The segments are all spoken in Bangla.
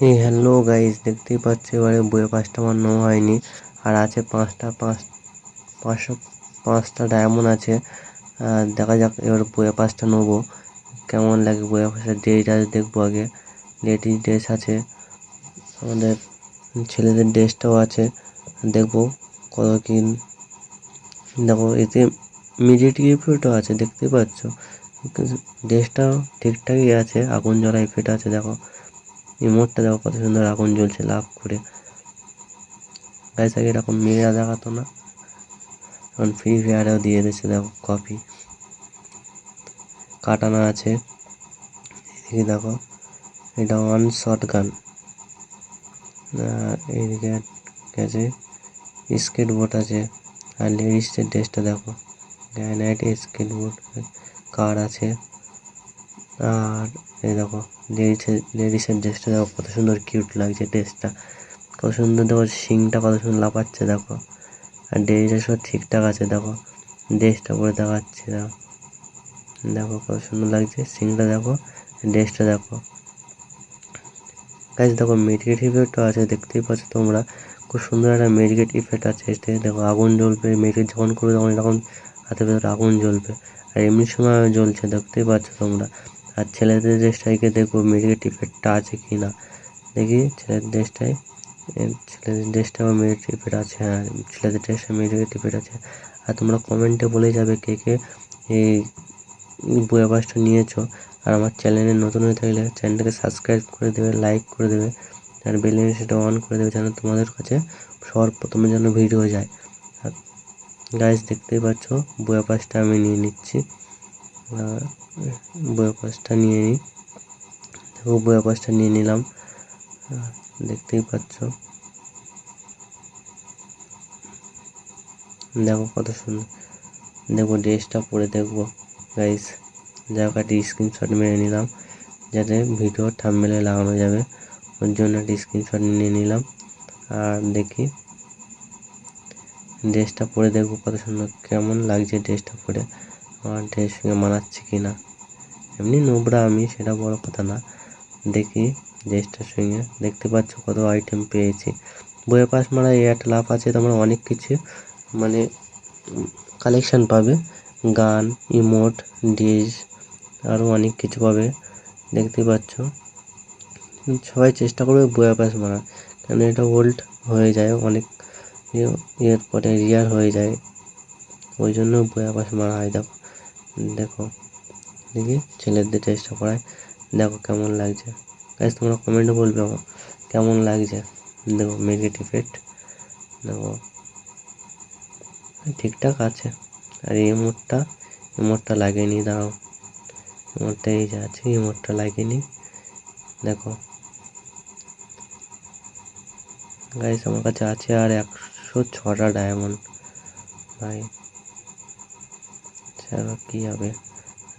এই হ্যালো গাইস, দেখতেই পাচ্ছ এবারে বইয়ে 5টা আমার নেওয়া হয়নি, আর আছে 500 ডায়মন্ড আছে। দেখা যাক এবার বইয়ে 5টা নেবো, কেমন লাগে বইয়ে 5টা। ড্রেস দেখবো আগে, লেডিস ড্রেস আছে, আমাদের ছেলেদের ড্রেসটাও আছে, দেখবো কত কি। দেখো এতে মিডিয়েট ইফেক্টও আছে, দেখতেই পাচ্ছ। ড্রেসটাও ঠিকঠাকই আছে, আগুন জ্বলা ইফেক্ট আছে। দেখো ইমোটটা দেখো কত সুন্দর আগুন জ্বলছে লাভ করে। গাইস আগে এরকম মেয়েরা দেখাতো না, এখন ফ্রি ফায়ারেও দিয়ে দিয়েছে। দেখো কপি কাটানা আছে, এদিকে দেখো এটা ওয়ান শট গান। এইদিকে আছে স্কেটবোর্ড আছে, আর লেডিসের ড্রেসটা দেখো গ্রানাইট স্কেটবোর্ড কার আছে। আর এই দেখো লেডিসের ড্রেসটা দেখো কত সুন্দর কিউট লাগছে ড্রেসটা, কত সুন্দর। দেখো শিংটা কত সুন্দর লাফাচ্ছে দেখো, আর ড্রেসটা সব ঠিকঠাক আছে। দেখো ড্রেসটা পরে দেখাচ্ছে, দেখো দেখো কত সুন্দর লাগছে শিংটা। দেখো ড্রেসটা দেখো গাইস, দেখো মেডিকেট ইফেক্টও আছে, দেখতেই পাচ্ছ তোমরা। খুব সুন্দর একটা মেডিকেট ইফেক্ট আছে এতে। দেখো আগুন জ্বলবে, মেডিকেট যখন করবে তখন এরকম হাতের ভেতরে আগুন জ্বলবে, আর এমনি সময় জ্বলছে, দেখতেই পাচ্ছ তোমরা। আর ছেলেদের ড্রেসটাকে দেখবো মেডিকেট ইফেক্টটা আছে কি না, দেখি ছেলেদের ড্রেসটায়। ছেলেদের ড্রেসটা মেডিকেট ইফেক্ট আছে, হ্যাঁ ছেলেদের ড্রেসটা মেডিকেট ইফেক্ট আছে। আর তোমরা কমেন্টে বলে যাবে কে কে এই বই আবাসটা নিয়েছো। আর আমার চ্যানেলে নতুন হয়ে থাকলে চ্যানেলটাকে সাবস্ক্রাইব করে দেবে, লাইক করে দেবে, আর বেল সেটা অন করে দেবে যেন তোমাদের কাছে সবার প্রথমে যেন ভিডিও যায়। আর গাইস দেখতেই পাচ্ছ বইয়া পাসটা আমি নিয়ে নিচ্ছি, বইয়া পাসটা নিয়ে নিই। দেখো বইয়া পাসটা নিয়ে নিলাম, দেখতেই পাচ্ছ। দেখো কত সুন্দর, দেখো ড্রেসটা পরে দেখবো গাইস। যাক একটা স্ক্রিনশট মেরে নিলাম, যাতে ভিডিও থাম্বনেলে লাগানো যাবে, ওর জন্য একটা স্ক্রিনশট নিয়ে নিলাম। আর দেখি ড্রেসটা পরে দেখবো কত সুন্দর, কেমন লাগছে ড্রেসটা পরে, আমার ড্রেস সঙ্গে মানাচ্ছে কি না। এমনি নোবরা আমি, সেটা বড় কথা না। দেখি ড্রেসটার সঙ্গে, দেখতে পাচ্ছ কত আইটেম পেয়েছি। বইয়ের পাশ মারা এই একটা লাভ আছে, তোমরা অনেক কিছু মানে কালেকশান পাবে, গান, ইমোট, ড্রেস, আরও অনেক কিছু পাবে, দেখতে পাচ্ছ। সবাই চেষ্টা করবে বইয়া পাস মারার, কারণ এটা ওল্ড হয়ে যায় অনেক, এর পরে রিয়ার হয়ে যায়, ওই জন্য বইয়া পাস মারা হয়। দেখো দেখো দেখি ছেলেদের চেষ্টা করায়, দেখো কেমন লাগছে গাইস। তোমরা কমেন্টে বলবে আমার কেমন লাগছে। দেখো মেডিকেট ইফেক্ট দেখো ঠিকঠাক আছে। আর এই ইমোটটা লাগেনি, দাঁড়াও ইমোটটা এই যে আছে, ইমোটটা লাগেনি। দেখো গাইস আমার কাছে আছে আর 106টা ডায়মন্ড ভাই, সেটা কী হবে।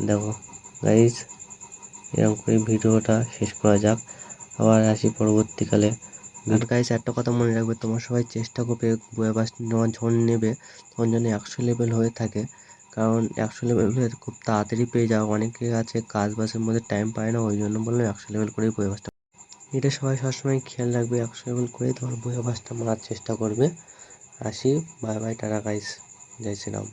দেখো গাইস এরকম করে ভিডিওটা শেষ করা যাক, আবার আসি পরবর্তীকালে। আর গাইস একটা কথা মনে রাখবে, তোমার সবাই চেষ্টা করবে বইয়া বাস নেওয়ার যখন নেবে তখন যেন 100 লেভেল হয়ে থাকে, কারণ 100 লেভেল খুব তাড়াতাড়ি পেয়ে যাও। অনেকে আছে কাজ বাসের মধ্যে টাইম পায় না, ওই জন্য বললাম 100 লেভেল করেই বইয়া বাসটা, এটা সবাই সবসময় খেয়াল রাখবে। 100 লেভেল করেই তোমার বইয়া বাসটা মারার চেষ্টা করবে। আসি, বাই বাই, টাটা গাইস, জয় শ্রীরাম।